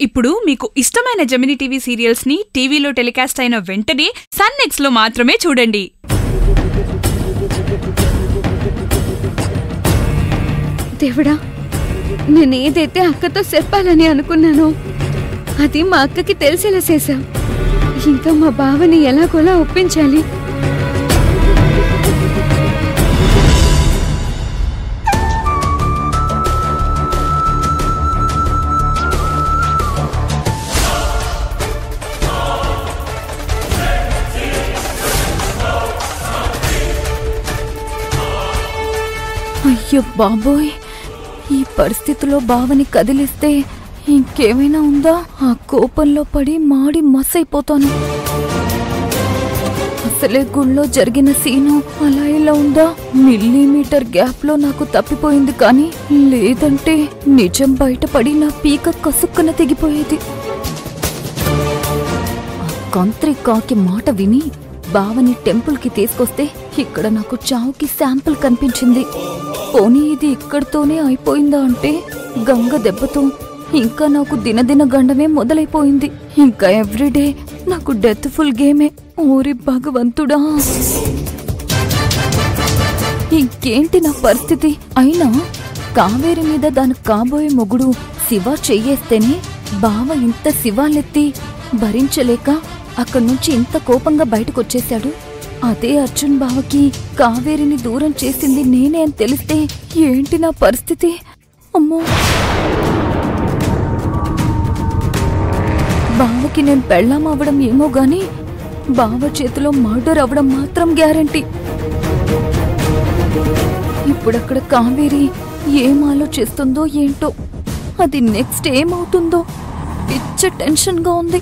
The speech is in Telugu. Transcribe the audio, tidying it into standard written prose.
ఇప్పుడు మీకు ఇష్టమైన జెమినీ టీవీ సీరియల్స్ ని టీవీలో టెలికాస్ట్ అయిన వెంటనే సన్ నెక్స్ట్ లో మాత్రమే చూడండి. దేవుడా, నేనేదైతే అక్కతో చెప్పాలని అనుకున్నానో అది మా అక్కకి తెలిసేలా చేశా. ఇంకా మా బావని ఎలాగోలా ఒప్పించాలి. అయ్యో బాబోయ్, ఈ పరిస్థితిలో బావని కదిలిస్తే ఇంకేమైనా ఉందా? ఆ కోపంలో పడి మాడి మసైపోతాను. అసలే గుళ్ళో జరిగిన సీను అలా ఇలా ఉందా? మిల్లీమీటర్ గ్యాప్ లో నాకు తప్పిపోయింది, కానీ లేదంటే నిజం బయటపడి నా పీక కసుక్కున తెగిపోయేది. ఆ కంత్రికాకి మాట విని బావని టెంపుల్ కి తీసుకొస్తే ఇక్కడ నాకు చావుకి శాంపుల్ కనిపించింది. పోనీ ఇది ఇక్కడితోనే అయిపోయిందా అంటే గంగ దెబ్బతో ఇంకా నాకు దినదిన గండమే మొదలైపోయింది. ఇంకా ఎవ్రీడే నాకు డెత్ ఫుల్ గేమే. ఓరి భగవంతుడా, ఇంకేంటి నా పరిస్థితి? అయినా కావేరి మీద దాని కాబోయే మొగుడు శివ చెయ్యేస్తేనే బావ ఇంత శివాలెత్తి భరించలేక అక్కడ్నుంచి ఇంత కోపంగా బయటకొచ్చేశాడు. అదే అర్జున్ బావకి కావేరిని దూరం చేసింది నేనే అని తెలిస్తే ఏంటి నా పరిస్థితి? అమ్మో, బావకి నేను పెళ్ళాం అవ్వడం ఏమో గాని బావ చేతిలో మర్డర్ అవ్వడం మాత్రం గ్యారంటీ. ఇప్పుడక్కడ కావేరి ఏం ఆలోచిస్తుందో ఏంటో, అది నెక్స్ట్ ఏమవుతుందో పిచ్చ టెన్షన్గా ఉంది.